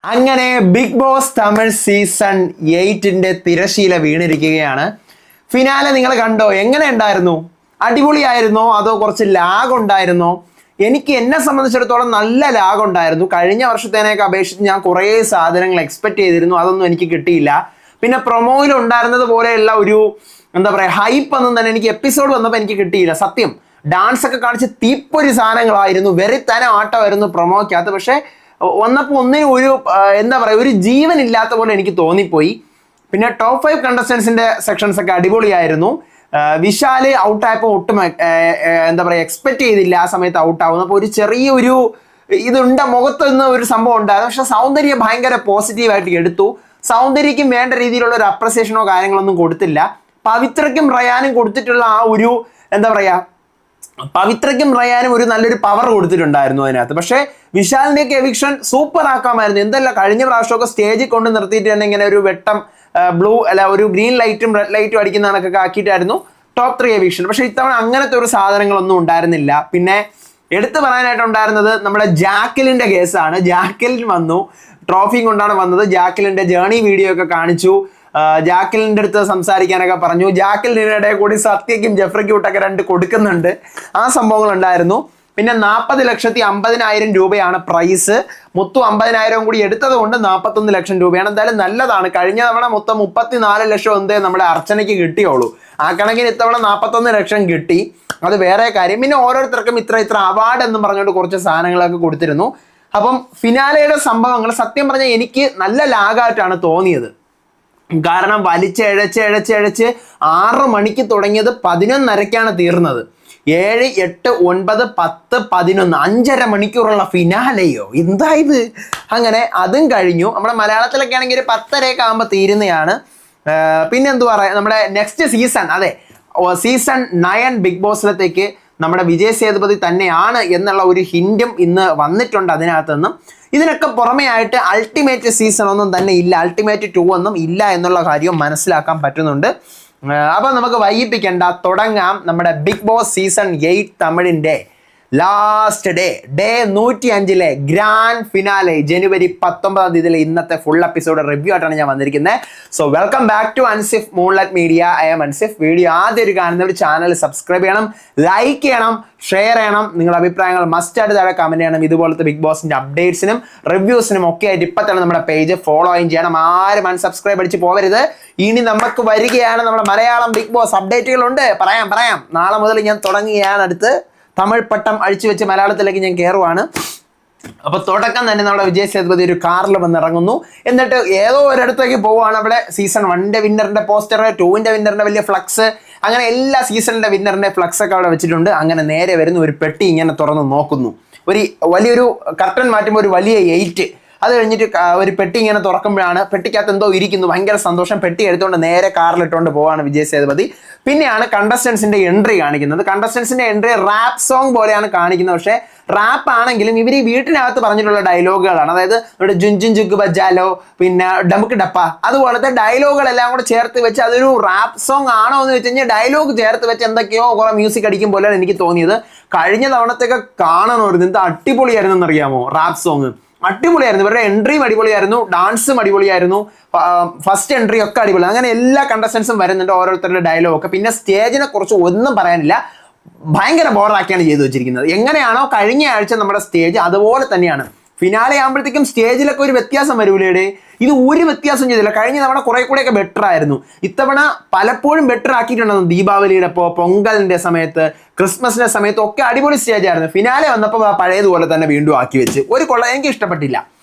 അങ്ങനെ big boss Tamil season 8ന്റെ തിരശീല വീണിരിക്കുകയാണ്. Finale നിങ്ങൾ കണ്ടോ? എങ്ങനെ ഉണ്ടായിരുന്നു? അടിപൊളിയായിരുന്നോ അതോ കുറച്ച് ലാഗ് ഉണ്ടായിരുന്നോ? എന്നെ സംബന്ധിച്ചിടത്തോളം നല്ല ലാഗ് ഉണ്ടായിരുന്നു. കഴിഞ്ഞ വർഷത്തേനൊക്കെ അപേക്ഷിച്ച് ഞാൻ കുറേ സാധനങ്ങൾ എക്സ്പെക്ട് ചെയ്തിരുന്നു, അതൊന്നും എനിക്ക് കിട്ടിയില്ല. പിന്നെ പ്രൊമോയിൽ ഉണ്ടായിരുന്നത് പോലെയുള്ള ഒരു എന്താ പറയുക ഹൈപ്പ് ഒന്നും തന്നെ എനിക്ക് എപ്പിസോഡ് വന്നപ്പോൾ എനിക്ക് കിട്ടിയില്ല. സത്യം, ഡാൻസ് ഒക്കെ കാണിച്ച് തീപ്പൊരി സാധനങ്ങളായിരുന്നു, വെറിത്തന ആട്ടമായിരുന്നു പ്രൊമോക്കകത്ത്. പക്ഷേ വന്നപ്പോൾ ഒന്നിനും ഒരു എന്താ പറയുക ഒരു ജീവൻ ഇല്ലാത്ത പോലെ എനിക്ക് തോന്നിപ്പോയി. പിന്നെ ടോപ്പ് 5 കണ്ടസ്റ്റൻസിന്റെ സെക്ഷൻസ് ഒക്കെ അടിപൊളിയായിരുന്നു. വിശാല് ഔട്ടായപ്പോൾ ഒട്ടും എന്താ പറയുക എക്സ്പെക്ട് ചെയ്തില്ല ആ സമയത്ത് ഔട്ടാവുന്നു. അപ്പോൾ ഒരു ചെറിയൊരു ഇതുണ്ട് മുഖത്ത് നിന്ന് ഒരു സംഭവം ഉണ്ടായിരുന്നു. പക്ഷെ സൗന്ദര്യ ഭയങ്കര പോസിറ്റീവായിട്ട് എടുത്തു. സൗന്ദര്യക്കും വേണ്ട രീതിയിലുള്ള ഒരു അപ്രിസിയേഷനോ കാര്യങ്ങളൊന്നും കൊടുത്തില്ല. പവിത്രയ്ക്കും റയാനും കൊടുത്തിട്ടുള്ള ആ ഒരു എന്താ പറയുക പവിത്രയ്ക്കും റയാനും ഒരു നല്ലൊരു പവർ കൊടുത്തിട്ടുണ്ടായിരുന്നു അതിനകത്ത്. പക്ഷേ വിശാലിന്റെയൊക്കെ എവിക്ഷൻ സൂപ്പർ ആക്കാമായിരുന്നു. എന്തല്ല കഴിഞ്ഞ പ്രാവശ്യമൊക്കെ സ്റ്റേജിൽ കൊണ്ട് നിർത്തിയിട്ട് തന്നെ ഇങ്ങനെ ഒരു വെട്ടം ബ്ലൂ അല്ല ഒരു ഗ്രീൻ ലൈറ്റും റെഡ് ലൈറ്റും അടിക്കുന്ന കണക്കൊക്കെ ആക്കിയിട്ടായിരുന്നു ടോപ്പ് 3 എവിക്ഷൻ. പക്ഷെ ഇത്തവണ അങ്ങനത്തെ ഒരു സാധനങ്ങളൊന്നും ഉണ്ടായിരുന്നില്ല. പിന്നെ എടുത്തു പറയാനായിട്ടുണ്ടായിരുന്നത് നമ്മുടെ ജാക്കലിന്റെ കേസാണ്. ജാക്കലിൻ വന്നു, ട്രോഫിയും കൊണ്ടാണ് വന്നത്. ജാക്കലിന്റെ ജേണി വീഡിയോ ഒക്കെ കാണിച്ചു. ജാക്കലിന്റെ അടുത്ത് സംസാരിക്കാനൊക്കെ പറഞ്ഞു. ജാക്കലിനിടെ കൂടി സത്യക്കും ജെഫ്രിക്കും ഇട്ടൊക്കെ 2 കൊടുക്കുന്നുണ്ട്. ആ സംഭവങ്ങൾ ഉണ്ടായിരുന്നു. പിന്നെ 40,50,000 രൂപയാണ് പ്രൈസ്. മൊത്തം 50,000 കൂടി എടുത്തത് കൊണ്ട് 41 ലക്ഷം രൂപയാണ്. എന്തായാലും നല്ലതാണ്. കഴിഞ്ഞ തവണ മൊത്തം 34 ലക്ഷം എന്തേ നമ്മുടെ അർച്ചനയ്ക്ക് കിട്ടിയോളൂ. ആ കണക്കിന് ഇത്തവണ 41 ലക്ഷം കിട്ടി. അത് വേറെ കാര്യം. പിന്നെ ഓരോരുത്തർക്കും ഇത്ര അവാർഡ് എന്ന് പറഞ്ഞുകൊണ്ട് കുറച്ച് സാധനങ്ങളൊക്കെ കൊടുത്തിരുന്നു. അപ്പം ഫിനാലയുടെ സംഭവങ്ങൾ സത്യം പറഞ്ഞാൽ എനിക്ക് നല്ല ലാഗായിട്ടാണ് തോന്നിയത്. കാരണം വലിച്ചഴച്ച് 6 മണിക്ക് തുടങ്ങിയത് 11:30ക്കാണ് തീർന്നത്. 7, 8, 9, 10, 11 5.5 മണിക്കൂറുള്ള ഫിനാലയോ എന്താ ഇത്? അങ്ങനെ അതും കഴിഞ്ഞു. നമ്മുടെ മലയാളത്തിലൊക്കെ ആണെങ്കിൽ 10:30 ആകുമ്പോൾ തീരുന്നതാണ്. പിന്നെ എന്തു പറയാ, നമ്മുടെ നെക്സ്റ്റ് സീസൺ സീസൺ 9 ബിഗ് ബോസിലത്തേക്ക് നമ്മുടെ വിജയ് സേതുപതി തന്നെയാണ് എന്നുള്ള ഒരു ഹിന്റും ഇന്ന് വന്നിട്ടുണ്ട് അതിനകത്ത് നിന്നും. ഇതിനൊക്കെ പുറമെ ആയിട്ട് അൾട്ടിമേറ്റ് സീസൺ ഒന്നും തന്നെ ഇല്ല, അൾട്ടിമേറ്റ് 2 ഒന്നും ഇല്ല എന്നുള്ള കാര്യം മനസ്സിലാക്കാൻ പറ്റുന്നുണ്ട്. അപ്പം നമുക്ക് വൈകിപ്പിക്കേണ്ട, തുടങ്ങാം നമ്മുടെ ബിഗ് ബോസ് സീസൺ 8 തമിഴിൻ്റെ ലാസ്റ്റ് ഡേ 105 ഗ്രാൻഡ് ഫിനാലെ ജനുവരി 19 ഇന്നത്തെ ഫുൾ എപ്പിസോഡ് റിവ്യൂ ആയിട്ടാണ് ഞാൻ വന്നിരിക്കുന്നത്. So welcome back to Ansif moonlight media. I am Ansif. Video ആദ്യം കാണുന്നവർ ചാനൽ സബ്സ്ക്രൈബ് ചെയ്യണം, ലൈക്ക് ചെയ്യണം, ഷെയർ ചെയ്യണം. നിങ്ങളുടെ അഭിപ്രായങ്ങൾ മസ്റ്റായിട്ട് താഴെ കമന്റ് ചെയ്യണം. ഇതുപോലത്തെ ബിഗ് ബോസിന്റെ അപ്ഡേറ്റ്സിനും റിവ്യൂസിനും ഒക്കെ ആയിട്ട് ഇപ്പം തന്നെ നമ്മുടെ പേജ് ഫോളോ ചെയ്യണം. ആരും അൺസബ്സ്ക്രൈബ് അടിച്ച് പോകരുത്. ഇനി നമുക്ക് വരികയാണ് നമ്മുടെ മലയാളം ബിഗ് ബോസ് അപ്ഡേറ്റുകളുണ്ട്. പറയാം. നാളെ മുതൽ ഞാൻ തുടങ്ങുകയാണ്. അടുത്ത് തമിഴ് പട്ടം അഴിച്ചു വെച്ച് മലയാളത്തിലേക്ക് ഞാൻ കയറുവാണ്. അപ്പൊ തുടക്കം തന്നെ നമ്മുടെ വിജയ് സേതുപതി ഒരു കാറിൽ വന്നിറങ്ങുന്നു. എന്നിട്ട് ഏതോ ഒരിടത്തേക്ക് പോവുകയാണ്. അവിടെ സീസൺ 1ന്റെ വിന്നറിന്റെ പോസ്റ്റർ, 2ന്റെ വിന്നറിന്റെ വലിയ ഫ്ലക്സ്, അങ്ങനെ എല്ലാ സീസണിന്റെ വിന്നറിന്റെ ഫ്ലക്സ് ഒക്കെ അവിടെ വെച്ചിട്ടുണ്ട്. അങ്ങനെ നേരെ വരുന്ന ഒരു പെട്ടി ഇങ്ങനെ തുറന്ന് നോക്കുന്നു. വലിയൊരു കർട്ടൻ മാറ്റുമ്പോൾ ഒരു വലിയ 8. അത് കഴിഞ്ഞിട്ട് ഒരു പെട്ടി ഇങ്ങനെ തുറക്കുമ്പോഴാണ് പെട്ടിക്കകത്ത് എന്തോ ഇരിക്കുന്നു. ഭയങ്കര സന്തോഷം. പെട്ടി എടുത്തുകൊണ്ട് നേരെ കാറിലിട്ടുകൊണ്ട് പോവാണ് വിജയ് സേതുപതി. പിന്നെയാണ് കണ്ടസ്റ്റൻസിന്റെ എൻട്രി കാണിക്കുന്നത്. കണ്ടസ്റ്റൻസിന്റെ എൻട്രി റാപ്പ് സോങ് പോലെയാണ് കാണിക്കുന്നത്. പക്ഷേ റാപ്പ് ആണെങ്കിലും ഇവർ ഈ വീട്ടിനകത്ത് പറഞ്ഞിട്ടുള്ള ഡയലോഗുകളാണ്. അതായത് ഇവിടെ ജുഞ്ചുൻ ജുഗ് ബജാലോ, പിന്നെ ഡമുക്ക് ഡപ്പ, അതുപോലത്തെ ഡയലോഗുകളെല്ലാം കൂടെ ചേർത്ത് വെച്ച് അതൊരു റാപ്പ് സോങ് ആണോ എന്ന് വെച്ച് കഴിഞ്ഞാൽ ഡയലോഗ് ചേർത്ത് വെച്ച് എന്തൊക്കെയോ കുറെ മ്യൂസിക് അടിക്കും പോലെയാണ് എനിക്ക് തോന്നിയത്. കഴിഞ്ഞ തവണത്തൊക്കെ കാണണമായിരുന്നു. എന്ത് അടിപൊളിയായിരുന്നു എന്നറിയാമോ റാപ്പ് സോങ്. അടിപൊളിയായിരുന്നു. ഇവരുടെ എൻട്രിയും അടിപൊളിയായിരുന്നു, ഡാൻസും അടിപൊളിയായിരുന്നു, ഫസ്റ്റ് എൻട്രി ഒക്കെ അടിപൊളി. അങ്ങനെ എല്ലാ കണ്ടസ്റ്റൻസും വരുന്നുണ്ട്, ഓരോരുത്തരുടെ ഡയലോഗ് ഒക്കെ. പിന്നെ സ്റ്റേജിനെ കുറിച്ച് ഒന്നും പറയാനില്ല, ഭയങ്കര ബോറാക്കിയാണ് ചെയ്തു വെച്ചിരിക്കുന്നത്. എങ്ങനെയാണോ കഴിഞ്ഞ ആഴ്ച നമ്മുടെ സ്റ്റേജ് അതുപോലെ തന്നെയാണ്. ഫിനാലെ ആകുമ്പോഴത്തേക്കും സ്റ്റേജിലൊക്കെ ഒരു വ്യത്യാസം വരൂലേ? ഇത് ഒരു വ്യത്യാസം ചെയ്തില്ല. കഴിഞ്ഞ തവണ കുറെ കൂടെയൊക്കെ ബെറ്റർ ആയിരുന്നു. ഇത്തവണ പലപ്പോഴും ബെറ്റർ ആക്കിയിട്ടുണ്ടെന്ന്. ദീപാവലിയുടെ പൊങ്കലിന്റെ സമയത്ത്, ക്രിസ്മസിന്റെ സമയത്ത് ഒക്കെ അടിപൊളി സ്റ്റേജ് ആയിരുന്നു. ഫിനാലെ വന്നപ്പോൾ പഴയതുപോലെ തന്നെ വീണ്ടും ആക്കി വെച്ച് ഒരു എനിക്ക് ഇഷ്ടപ്പെട്ടില്ല.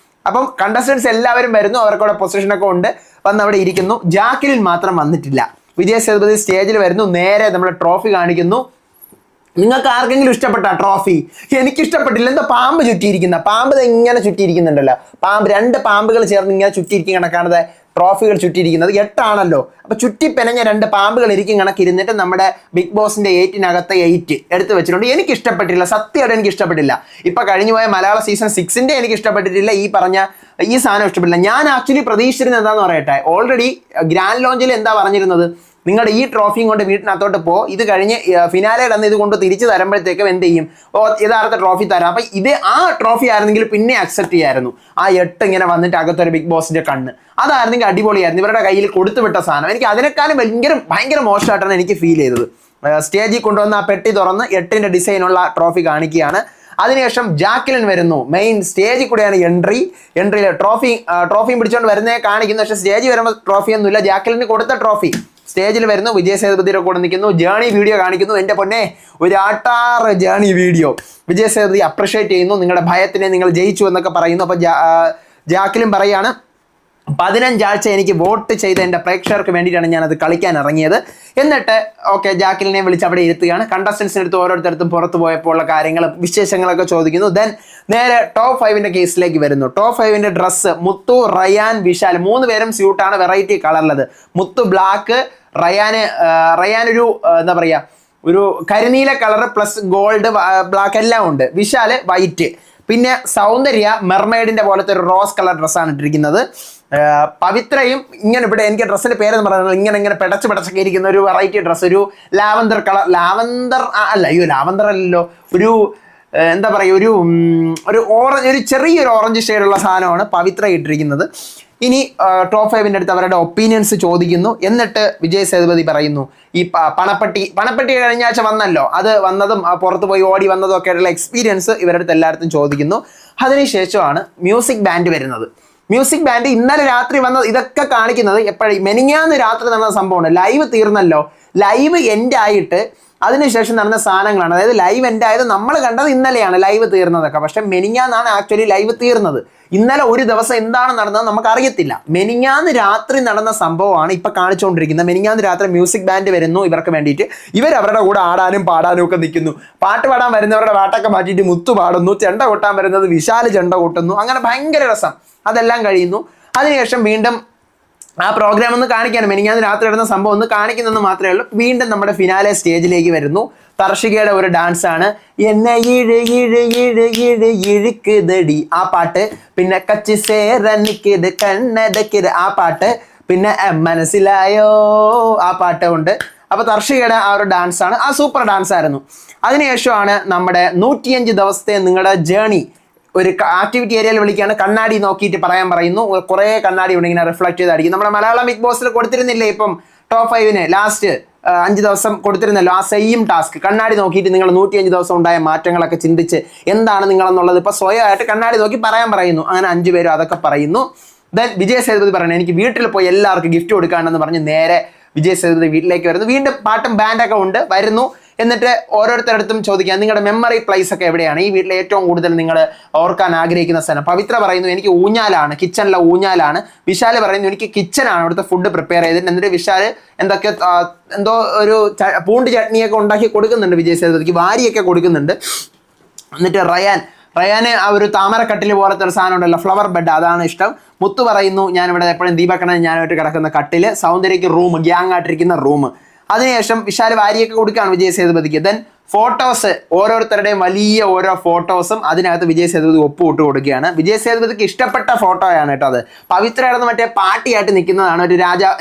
അപ്പം കണ്ടസ്റ്റൻസ് എല്ലാവരും വരുന്നു, അവർക്കവിടെ പൊസിഷനൊക്കെ ഉണ്ട്, വന്ന് അവിടെ ഇരിക്കുന്നു. ജാക്കലിൻ മാത്രം വന്നിട്ടില്ല. വിജയ് സേതുപതി സ്റ്റേജിൽ വരുന്നു, നേരെ നമ്മുടെ ട്രോഫി കാണിക്കുന്നു. നിങ്ങൾക്ക് ആർക്കെങ്കിലും ഇഷ്ടപ്പെട്ട ട്രോഫി? എനിക്ക് ഇഷ്ടപ്പെട്ടില്ല. എന്താ പാമ്പ് ചുറ്റിയിരിക്കുന്ന, പാമ്പ് ഇങ്ങനെ ചുറ്റിയിരിക്കുന്നുണ്ടല്ലോ. 2 പാമ്പുകൾ ചേർന്ന് ഇങ്ങനെ ചുറ്റിയിരിക്കും കണക്കാണ് ട്രോഫികൾ ചുറ്റിയിരിക്കുന്നത്. 8 ആണല്ലോ. അപ്പൊ ചുറ്റിപ്പെനഞ്ഞ 2 പാമ്പുകൾ ഇരിക്കും കണക്കിരുന്നിട്ട് നമ്മുടെ ബിഗ് ബോസിന്റെ 8-നകത്ത് 8 എടുത്ത് വെച്ചിട്ടുണ്ട്. എനിക്ക് ഇഷ്ടപ്പെട്ടില്ല, സത്യമായിട്ട് എനിക്ക് ഇഷ്ടപ്പെട്ടില്ല. ഇപ്പൊ കഴിഞ്ഞു പോയ മലയാള സീസൺ 6ന്റെ എനിക്ക് ഇഷ്ടപ്പെട്ടിട്ടില്ല. ഈ പറഞ്ഞ ഈ സാധനം ഇഷ്ടപ്പെട്ടില്ല. ഞാൻ ആക്ച്വലി പ്രതീക്ഷിച്ചിരുന്നത് എന്താന്ന് പറയട്ടെ, ഓൾറെഡി ഗ്രാൻഡ് ലോഞ്ചിൽ എന്താ പറഞ്ഞിരുന്നത്, നിങ്ങളുടെ ഈ ട്രോഫിയും കൊണ്ട് വീട്ടിനകത്തോട്ട് പോ, ഇത് കഴിഞ്ഞ് ഫിനാലെ അന്ന് ഇത് കൊണ്ട് തിരിച്ചു തരുമ്പോഴത്തേക്കും എന്ത് ചെയ്യും, യഥാർത്ഥ ട്രോഫി തരാം. അപ്പം ഇത് ആ ട്രോഫി ആയിരുന്നെങ്കിൽ പിന്നെ അക്സെപ്റ്റ് ചെയ്യായിരുന്നു. ആ 8 ഇങ്ങനെ വന്നിട്ട് അകത്തൊരു ബിഗ് ബോസിന്റെ കണ്ണ്, അതായിരുന്നെങ്കിൽ അടിപൊളിയായിരുന്നു. ഇവരുടെ കയ്യിൽ കൊടുത്തു വിട്ട സാധനം എനിക്ക് അതിനേക്കാളും ഭയങ്കര മോശമായിട്ടാണ് എനിക്ക് ഫീൽ ചെയ്തത്. സ്റ്റേജിൽ കൊണ്ടുവന്ന ആ പെട്ടി തുറന്ന് 8ന്റെ ഡിസൈനുള്ള ട്രോഫി കാണിക്കുകയാണ്. അതിനുശേഷം ജാക്ലിൻ വരുന്നു. മെയിൻ സ്റ്റേജിൽ കൂടെയാണ് എൻട്രിയിൽ ട്രോഫിയും പിടിച്ചുകൊണ്ട് വരുന്നേ കാണിക്കുന്നു. പക്ഷേ സ്റ്റേജിൽ വരുമ്പോൾ ട്രോഫിയൊന്നുമില്ല. ജാക്ലിന് കൊടുത്ത ട്രോഫി സ്റ്റേജിൽ വരുന്നു. വിജയ് സേതുപതിയുടെ കൂടെ നിൽക്കുന്നു. ജേണി വീഡിയോ കാണിക്കുന്നു. എൻ്റെ പൊന്നെ, ഒരു 8 journey video. Vijay Sethupathi appreciate ചെയ്യുന്നു. നിങ്ങളുടെ ഭയത്തിനെ നിങ്ങൾ ജയിച്ചു എന്നൊക്കെ പറയുന്നു. അപ്പോൾ ജാക്ലിൻ പറയാണ്, 15 ആഴ്ച എനിക്ക് വോട്ട് ചെയ്ത എൻ്റെ പ്രേക്ഷകർക്ക് വേണ്ടിയിട്ടാണ് ഞാനത് കളിക്കാൻ ഇറങ്ങിയത്. എന്നിട്ട് ഓക്കെ, ജാക്ലിനെ വിളിച്ച് അവിടെ ഇരുത്തുകയാണ്. കണ്ടസ്റ്റൻസിൻ്റെ അടുത്ത് ഓരോരുത്തരത്തും പുറത്തു പോയപ്പോൾ ഉള്ള കാര്യങ്ങളും വിശേഷങ്ങളൊക്കെ ചോദിക്കുന്നു. ദെൻ നേരെ ടോപ്പ് 5ന്റെ കേസിലേക്ക് വരുന്നു. ടോപ്പ് 5ന്റെ ഡ്രസ്സ് മുത്തു, റയാൻ, വിശാൽ 3 പേരും സ്യൂട്ടാണ്, വെറൈറ്റി കളറുള്ളത്. മുത്തു ബ്ലാക്ക്, റയാൻ ഒരു എന്താ പറയുക, ഒരു കരിനീല കളർ പ്ലസ് ഗോൾഡ് ബ്ലാക്ക് എല്ലാം ഉണ്ട്. വിശാൽ വൈറ്റ്. പിന്നെ സൗന്ദര്യ മെർമെയ്ഡിന്റെ പോലത്തെ ഒരു റോസ് കളർ ഡ്രസ്സാണ് ഇട്ടിരിക്കുന്നത്. പവിത്രയും ഇങ്ങനെ, ഇവിടെ എനിക്ക് ഡ്രസ്സിന്റെ പേരെന്ന് പറയുന്നത് ഇങ്ങനെ പെടച്ചൊക്കെ ഇരിക്കുന്ന ഒരു വെറൈറ്റി ഡ്രസ്സ്, ഒരു ലാവന്തർ കളർ, ലാവന്തർ അല്ലല്ലോ, ഒരു എന്താ പറയുക, ഒരു ഓറഞ്ച്, ഒരു ചെറിയൊരു ഓറഞ്ച് ഷെയ്ഡുള്ള സാധനമാണ് പവിത്ര ഇട്ടിരിക്കുന്നത്. ഇനി ടോപ്പ് 5ന്റെ അടുത്ത് അവരുടെ ഒപ്പീനിയൻസ് ചോദിക്കുന്നു. എന്നിട്ട് വിജയ് സേതുപതി പറയുന്നു, ഈ പണപ്പെട്ടി കഴിഞ്ഞ ആഴ്ച വന്നല്ലോ, അത് വന്നതും പുറത്ത് പോയി ഓടി വന്നതും ഒക്കെ ആയിട്ടുള്ള എക്സ്പീരിയൻസ് ഇവരുടെ അടുത്ത് എല്ലായിടത്തും ചോദിക്കുന്നു. അതിനുശേഷമാണ് മ്യൂസിക് ബാൻഡ് വരുന്നത്. മ്യൂസിക് ബാൻഡ് ഇന്നലെ രാത്രി വന്നത്, ഇതൊക്കെ കാണിക്കുന്നത് എപ്പോഴും മെനിങ്ങാന്ന് രാത്രി നടന്ന സംഭവമാണ്. ലൈവ് തീർന്നല്ലോ, ലൈവ് എൻഡ് ആയിട്ട് അതിനുശേഷം നടന്ന സാധനങ്ങളാണ്. അതായത് ലൈവ് എൻഡ് ആയത് നമ്മൾ കണ്ടത് ഇന്നലെയാണ് ലൈവ് തീർന്നതൊക്കെ, പക്ഷെ മെനിങ്ങാന്നാണ് ആക്ച്വലി ലൈവ് തീർന്നത്. ഇന്നലെ ഒരു ദിവസം എന്താണ് നടന്നത് നമുക്ക് അറിയത്തില്ല. മെനിങ്ങാന്ന് രാത്രി നടന്ന സംഭവമാണ് ഇപ്പൊ കാണിച്ചുകൊണ്ടിരിക്കുന്നത്. മെനിങ്ങാന്ന് രാത്രി മ്യൂസിക് ബാൻഡ് വരുന്നു ഇവർക്ക് വേണ്ടിയിട്ട്. അവരുടെ കൂടെ ആടാനും പാടാനും ഒക്കെ നിൽക്കുന്നു. പാട്ട് പാടാൻ വരുന്നവരുടെ പാട്ടൊക്കെ മാറ്റിയിട്ട് മുത്തു പാടുന്നു. ചെണ്ട കൊട്ടാൻ വരുന്നത് വിശാൽ ചെണ്ട കൊട്ടുന്നു. അങ്ങനെ ഭയങ്കര രസം. അതെല്ലാം കഴിയുന്നു. അതിനുശേഷം വീണ്ടും ആ പ്രോഗ്രാം ഒന്ന് കാണിക്കാനും മെനിങ്ങാന്ന് രാത്രി നടന്ന സംഭവം ഒന്ന് കാണിക്കുന്നെന്ന് മാത്രമേ ഉള്ളൂ. വീണ്ടും നമ്മുടെ ഫിനാലെ സ്റ്റേജിലേക്ക് വരുന്നു. തർഷികയുടെ ഒരു ഡാൻസ് ആണ്, എന്നെ ഇഴുക്കുതടി ആ പാട്ട്, പിന്നെ കച്ചി സേരനിക്കിത് കണ്ണതക്കിത് ആ പാട്ട്, പിന്നെ മനസ്സിലായോ ആ പാട്ട് ഉണ്ട്. അപ്പൊ തർഷികയുടെ ആ ഒരു ഡാൻസ് ആണ്, ആ സൂപ്പർ ഡാൻസ് ആയിരുന്നു. അതിനുശേഷമാണ് നമ്മുടെ 105 ദിവസത്തെ നിങ്ങളുടെ ജേണി ഒരു ആക്ടിവിറ്റി ഏരിയയിൽ വിളിക്കുകയാണ്. കണ്ണാടി നോക്കിയിട്ട് പറയാൻ പറയുന്നു. കുറേ കണ്ണാടി ഉണ്ട് ഇങ്ങനെ റിഫ്ലക്ട് ചെയ്തായിരിക്കും. നമ്മുടെ മലയാളം ബിഗ് ബോസിൽ കൊടുത്തിരുന്നില്ലേ ഇപ്പം ടോപ്പ് 5ന് ലാസ്റ്റ് 5 ദിവസം കൊടുത്തിരുന്നല്ലോ, ആ സെയിം ടാസ്ക്. കണ്ണാടി നോക്കിയിട്ട് നിങ്ങൾ 105 ദിവസം ഉണ്ടായ മാറ്റങ്ങളൊക്കെ ചിന്തിച്ച് എന്താണ് നിങ്ങളെന്നുള്ളത് ഇപ്പൊ സ്വയമായിട്ട് കണ്ണാടി നോക്കി പറയാൻ പറയുന്നു. അങ്ങനെ 5 പേരും അതൊക്കെ പറയുന്നു. ദെൻ വിജയ് സേതുപതി പറയുന്നത്, എനിക്ക് വീട്ടിൽ പോയി എല്ലാവർക്കും ഗിഫ്റ്റ് കൊടുക്കാണെന്ന് പറഞ്ഞ് നേരെ വിജയ് സേതുപതി വീട്ടിലേക്ക് വരുന്നു. വീണ്ടും പാട്ടും ബാൻഡൊക്കെ ഉണ്ട് വരുന്നു. എന്നിട്ട് ഓരോരുത്തരടുത്തും ചോദിക്കുക, നിങ്ങളുടെ മെമ്മറി പ്ലേസ് ഒക്കെ എവിടെയാണ്, ഈ വീട്ടിലെ ഏറ്റവും കൂടുതൽ നിങ്ങൾ ഓർക്കാൻ ആഗ്രഹിക്കുന്ന സ്ഥലം. പവിത്ര പറയുന്നു, എനിക്ക് ഊഞ്ഞാലാണ്, കിച്ചണിലെ ഊഞ്ഞാലാണ്. വിശാൽ പറയുന്നു, എനിക്ക് കിച്ചനാണ്, അവിടുത്തെ ഫുഡ് പ്രിപ്പയർ ചെയ്തിട്ട്. എന്നിട്ട് വിശാൽ എന്തോ ഒരു പൂണ്ട് ചട്നിയൊക്കെ ഉണ്ടാക്കി കൊടുക്കുന്നുണ്ട് വിജയ് സേതുപതിക്ക്, വാരിയൊക്കെ കൊടുക്കുന്നുണ്ട്. എന്നിട്ട് റയാന് ആ ഒരു താമരക്കട്ടിൽ പോലത്തെ ഒരു സാധനം ഉണ്ടല്ലോ, ഫ്ലവർ ബെഡ്, അതാണ് ഇഷ്ടം. മുത്തു പറയുന്നു, ഞാനിവിടെ എപ്പോഴും ദീപക്കണ്ണൻ ഞാനായിട്ട് കിടക്കുന്ന കട്ടില്, സൗന്ദര്യക്ക് റൂം, ഗ്യാങ് ആയിട്ടിരിക്കുന്ന റൂം. അതിനുശേഷം വിശാൽ വാരിയൊക്കെ കൊടുക്കുകയാണ് വിജയ് സേതുപതിക്ക്. ദെൻ ഫോട്ടോസ്, ഓരോരുത്തരുടെയും വലിയ ഓരോ ഫോട്ടോസും അതിനകത്ത് വിജയ് സേതുപതി ഒപ്പിട്ട് കൊടുക്കുകയാണ്. വിജയ് സേതുപതിക്ക് ഇഷ്ടപ്പെട്ട ഫോട്ടോയാണ് കേട്ടോ അത്. പവിത്രയായിരുന്നു മറ്റേ പാർട്ടിയായിട്ട് നിൽക്കുന്നതാണ്, ഒരു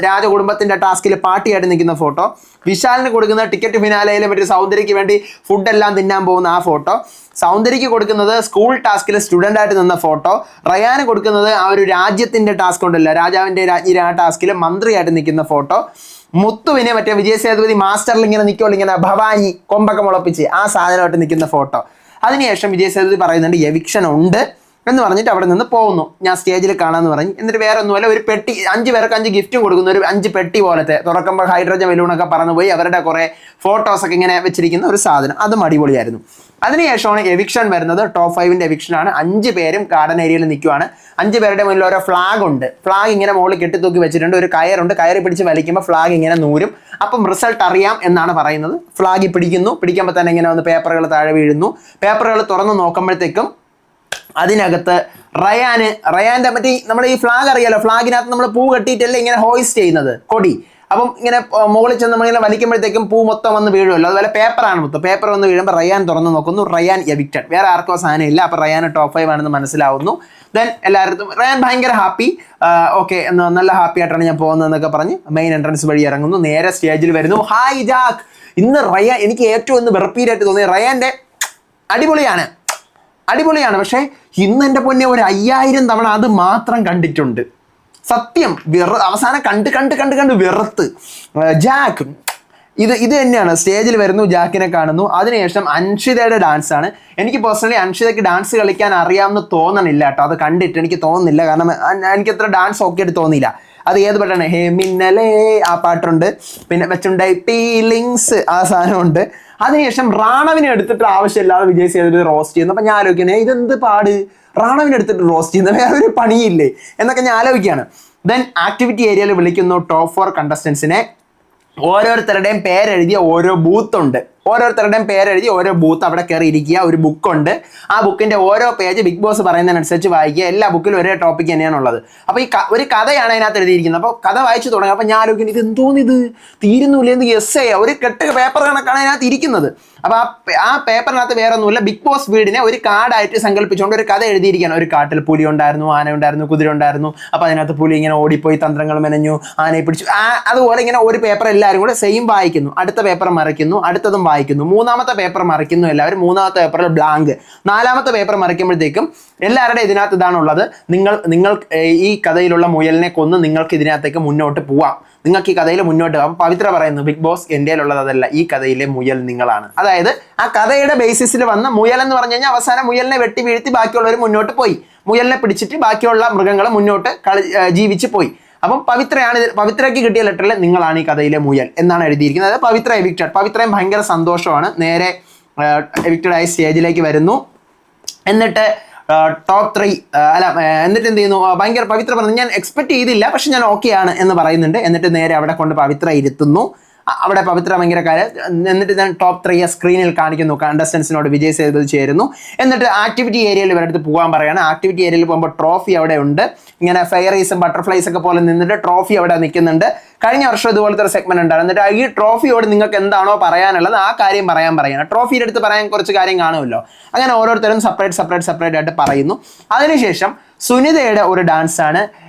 രാജകുടുംബത്തിന്റെ ടാസ്കിൽ പാർട്ടിയായിട്ട് നിൽക്കുന്ന ഫോട്ടോ. വിശാലിന് കൊടുക്കുന്ന ടിക്കറ്റ് ഫിനാലയിൽ മറ്റേ സൗന്ദര്യക്ക് വേണ്ടി ഫുഡെല്ലാം തിന്നാൻ പോകുന്ന ആ ഫോട്ടോ. സൗന്ദര്യക്ക് കൊടുക്കുന്നത് സ്കൂൾ ടാസ്കിൽ സ്റ്റുഡൻ്റ് ആയിട്ട് നിന്ന ഫോട്ടോ. റയാന് കൊടുക്കുന്നത് ആ ഒരു രാജ്യത്തിന്റെ ടാസ്ക് ഉണ്ടല്ലോ, രാജാവിന്റെ രാജ്ഞി ആ ടാസ്കിൽ മന്ത്രിയായിട്ട് നിൽക്കുന്ന ഫോട്ടോ. മുത്തുവിനെ മറ്റേ വിജയ് സേതുപതി മാസ്റ്ററിൽ ഇങ്ങനെ നിൽക്കുമല്ലോ, ഇങ്ങനെ ഭവാനി കൊമ്പൊക്കെ മുളപ്പിച്ച് ആ സാധനമായിട്ട് നിൽക്കുന്ന ഫോട്ടോ. അതിനുശേഷം വിജയ് സേതുപതി പറയുന്നുണ്ട് എവിക്ഷൻ ഉണ്ട് എന്ന് പറഞ്ഞിട്ട് അവിടെ നിന്ന് പോകുന്നു. ഞാൻ സ്റ്റേജിൽ കാണാമെന്ന് പറഞ്ഞ്. എന്നിട്ട് വേറെ ഒന്നുമല്ല, ഒരു പെട്ടി 5 പേർക്ക് 5 ഗിഫ്റ്റും കൊടുക്കുന്നു. ഒരു 5 പെട്ടി പോലത്തെ, തുറക്കുമ്പോൾ ഹൈഡ്രജൻ ബലൂണൊക്കെ പറന്നു പോയി അവരുടെ കുറേ ഫോട്ടോസൊക്കെ ഇങ്ങനെ വെച്ചിരിക്കുന്ന ഒരു സാധനം. അതും അടിപൊളിയായിരുന്നു. അതിനുശേഷമാണ് എവിക്ഷൻ വരുന്നത്. ടോപ്പ് 5ന്റെ എവിക്ഷനാണ്. 5 പേരും ഗാർഡൻ ഏരിയയിൽ നിൽക്കുവാണ്. 5 പേരുടെ മുന്നിൽ ഓരോ ഫ്ലാഗ് ഉണ്ട്. ഫ്ലാഗ് ഇങ്ങനെ മുകളിൽ കെട്ടിത്തൂക്കി വെച്ചിട്ടുണ്ട്. ഒരു കയറുണ്ട്, കയറി പിടിച്ച് വലിക്കുമ്പോൾ ഫ്ലാഗ് ഇങ്ങനെ നൂരും. അപ്പം റിസൾട്ട് അറിയാം എന്നാണ് പറയുന്നത്. ഫ്ലാഗ് പിടിക്കുമ്പോൾ തന്നെ ഇങ്ങനെ വന്ന് പേപ്പറുകൾ താഴെ വീഴുന്നു. പേപ്പറുകൾ തുറന്ന് നോക്കുമ്പോഴത്തേക്കും അതിനകത്ത് റയാന്റെ മറ്റേ നമ്മുടെ ഈ ഫ്ലാഗ് അറിയാലോ, ഫ്ലാഗിനകത്ത് നമ്മൾ പൂ കെട്ടിയിട്ടല്ലേ ഇങ്ങനെ ഹോയിസ്റ്റ് ചെയ്യുന്നത്, കൊടി. അപ്പം ഇങ്ങനെ മുകളിൽ ചെന്ന് നമ്മളിങ്ങനെ വലിക്കുമ്പോഴത്തേക്കും പൂ മൊത്തം വന്ന് വീഴുമല്ലോ. അതുപോലെ പേപ്പറാണ് മൊത്തം. പേപ്പർ വന്ന് വീഴുമ്പോൾ റയാൻ തുറന്ന് നോക്കുന്നു, റയാൻ എവിക്റ്റഡ്. വേറെ ആർക്കോ സാധനം ഇല്ല. അപ്പോൾ റയാൻ ടോപ്പ് 5 ആണെന്ന് മനസ്സിലാവുന്നു. ദെൻ എല്ലാവരും റയാൻ ഭയങ്കര ഹാപ്പി. ഓക്കെ, നല്ല ഹാപ്പി ആയിട്ടാണ് ഞാൻ പോകുന്നതെന്നൊക്കെ പറഞ്ഞ് മെയിൻ എൻട്രൻസ് വഴി ഇറങ്ങുന്നു. നേരെ സ്റ്റേജിൽ വരുന്നു. Hi Jack. ഇന്ന് റയാൻ എനിക്ക് ഏറ്റവും ഇന്ന് വെറുപ്പീരായിട്ട് തോന്നിയത് റയാൻ്റെ അടിപൊളിയാണ്. പക്ഷേ ഇന്ന് എൻ്റെ പൊന്നെ ഒരു 5000 തവണ അത് മാത്രം കണ്ടിട്ടുണ്ട്. സത്യം അവസാനം കണ്ട് വെറുത്ത്. ജാക്ക് ഇത് തന്നെയാണ്. സ്റ്റേജിൽ വരുന്നു, ജാക്കിനെ കാണുന്നു. അതിനുശേഷം അൻഷിതയുടെ ഡാൻസ് ആണ്. എനിക്ക് പേഴ്സണലി അൻഷിതയ്ക്ക് ഡാൻസ് കളിക്കാൻ അറിയാമെന്ന് തോന്നണില്ല കേട്ടോ. അത് കണ്ടിട്ട് എനിക്ക് തോന്നുന്നില്ല. കാരണം എനിക്ക് അത്ര ഡാൻസ് ഒക്കെ ആയിട്ട് തോന്നിയില്ല. അത് ഏത് പാട്ടാണ്? ഹേ മിന്നലേ ആ പാട്ടുണ്ട്. പിന്നെ വെച്ചുണ്ടായി ഫീലിങ്സ് ആ സാധനമുണ്ട്. അതിനുശേഷം റാണവിനെ എടുത്തിട്ട് ആവശ്യമില്ലാതെ വിജയ് സേതുപതി റോസ്റ്റ് ചെയ്യുന്നു. അപ്പം ഞാൻ ആലോചിക്കുന്നത് ഇതെന്ത് പാട്, റാണവിനെ എടുത്തിട്ട് റോസ്റ്റ് ചെയ്യുന്ന വേറൊരു പണിയില്ലേ എന്നൊക്കെ ഞാൻ ആലോചിക്കുകയാണ്. ദെൻ ആക്ടിവിറ്റി ഏരിയയിൽ വിളിക്കുന്നു ടോപ്പ് 4 കണ്ടസ്റ്റൻസിനെ. ഓരോരുത്തരുടെയും പേരെഴുതിയ ഓരോ ബൂത്ത് ഉണ്ട്. ഓരോരുത്തരുടെയും പേരെഴുതി ഓരോ ബൂത്ത് അവിടെ കയറി ഇരിക്കുക. ഒരു ബുക്കുണ്ട്. ആ ബുക്കിൻ്റെ ഓരോ പേജ് ബിഗ് ബോസ് പറയുന്നതിനനുസരിച്ച് വായിക്കുക. എല്ലാ ബുക്കിലും ഒരേ ടോപ്പിക് തന്നെയാണുള്ളത്. അപ്പോൾ ഈ ഒരു കഥയാണ് അതിനകത്ത് എഴുതിയിരിക്കുന്നത്. അപ്പോൾ കഥ വായിച്ചു തുടങ്ങും. അപ്പോൾ ഞാൻ ആലോചിക്കുന്നത് ഇത് എന്തോന്നിത് തീരുന്നില്ല, എന്ത് എസ് ഒരു കെട്ട് പേപ്പർ കണക്കാണ് അതിനകത്ത് ഇരിക്കുന്നത്. അപ്പോൾ ആ പേപ്പറിനകത്ത് വേറെ ഒന്നുമില്ല. ബിഗ് ബോസ് വീടിനെ ഒരു കാർഡായിട്ട് സങ്കല്പിച്ചുകൊണ്ട് ഒരു കഥ എഴുതിയിരിക്കുകയാണ്. ഒരു കാട്ടിൽ പുലി ഉണ്ടായിരുന്നു, ആന ഉണ്ടായിരുന്നു, കുതിര ഉണ്ടായിരുന്നു. അപ്പോൾ അതിനകത്ത് പുലി ഇങ്ങനെ ഓടിപ്പോയി തന്ത്രങ്ങൾ മെനഞ്ഞു, ആനയെ പിടിച്ചു. അതുപോലെ ഇങ്ങനെ ഒരു പേപ്പർ എല്ലാവരും കൂടെ സെയിം വായിക്കുന്നു. അടുത്ത പേപ്പർ മറിക്കുന്നു, അടുത്തതും വായിക്കുന്നു. മൂന്നാമത്തെ പേപ്പർ മറിക്കുന്നു എല്ലാവരും. മൂന്നാമത്തെ പേപ്പറിൽ ബ്ലാങ്ക്. നാലാമത്തെ പേപ്പർ മറിക്കുമ്പോഴത്തേക്കും എല്ലാവരുടെയും ഇതിനകത്ത് ഇതാണുള്ളത്. നിങ്ങൾ ഈ കഥയിലുള്ള മുയലിനെ കൊന്ന് നിങ്ങൾക്ക് ഇതിനകത്തേക്ക് മുന്നോട്ട് പോവാം. നിങ്ങൾക്ക് ഈ കഥയിൽ മുന്നോട്ട് പോകാം. അപ്പോൾ പവിത്ര പറയുന്നു ബിഗ് ബോസ് എൻ്റെ ഉള്ളത് അതല്ല, ഈ കഥയിലെ മുയൽ നിങ്ങളാണ്. അതായത് ആ കഥയുടെ ബേസിസിൽ വന്ന മുയൽ എന്ന് പറഞ്ഞു കഴിഞ്ഞാൽ അവസാനം മുയലിനെ വെട്ടി വീഴ്ത്തി ബാക്കിയുള്ളവർ മുന്നോട്ട് പോയി. മുയലിനെ പിടിച്ചിട്ട് ബാക്കിയുള്ള മൃഗങ്ങൾ മുന്നോട്ട് ജീവിച്ച് പോയി. അപ്പം പവിത്രയ്ക്ക് കിട്ടിയ ലെറ്ററിൽ നിങ്ങളാണ് ഈ കഥയിലെ മുയൽ എന്നാണ് എഴുതിയിരിക്കുന്നത്. അത് പവിത്ര എവിക്റ്റഡ്. പവിത്രയും ഭയങ്കര സന്തോഷമാണ്. നേരെ എവിക്റ്റഡ് ആയി സ്റ്റേജിലേക്ക് വരുന്നു. എന്നിട്ട് ടോപ്പ് 3 എന്നിട്ട് എന്ത് ചെയ്യുന്നു? ഭയങ്കര പവിത്ര പറഞ്ഞു ഞാൻ എക്സ്പെക്ട് ചെയ്തില്ല, പക്ഷെ ഞാൻ ഓക്കെ ആണ് എന്ന് പറയുന്നുണ്ട്. എന്നിട്ട് നേരെ അവിടെ കൊണ്ട് പവിത്ര ഇരുത്തുന്നു. അവിടെ പവിത്ര ഭയങ്കര കാര്യം. എന്നിട്ട് ഞാൻ ടോപ്പ് 3 സ്ക്രീനിൽ കാണിക്കുന്നു. കണ്ടസ്റ്റൻസിനോട് വിജയ് സേതുപതി ചേരുന്നു. എന്നിട്ട് ആക്ടിവിറ്റി ഏരിയയിൽ ഇവരുടെ അടുത്ത് പോകാൻ പറയുകയാണ്. ആക്ടിവിറ്റി ഏരിയയിൽ പോകുമ്പോൾ ട്രോഫി അവിടെ ഉണ്ട്. ഇങ്ങനെ ഫെയറീസും ബട്ടർഫ്ലൈസ് ഒക്കെ പോലെ നിന്നിട്ട് ട്രോഫി അവിടെ നിൽക്കുന്നുണ്ട്. കഴിഞ്ഞ വർഷം ഇതുപോലത്തെ ഒരു സെഗ്മെന്റ് ഉണ്ടായിരുന്നു. എന്നിട്ട് ഈ ട്രോഫിയോട് നിങ്ങൾക്ക് എന്താണോ പറയാനുള്ളത് ആ കാര്യം പറയാണ്. ട്രോഫിയുടെ അടുത്ത് പറയാൻ കുറച്ച് കാര്യം കാണുമല്ലോ. അങ്ങനെ ഓരോരുത്തരും സെപ്പറേറ്റ് ആയിട്ട് പറയുന്നു. അതിനുശേഷം സുനിതയുടെ ഒരു ഡാൻസ് ആണ്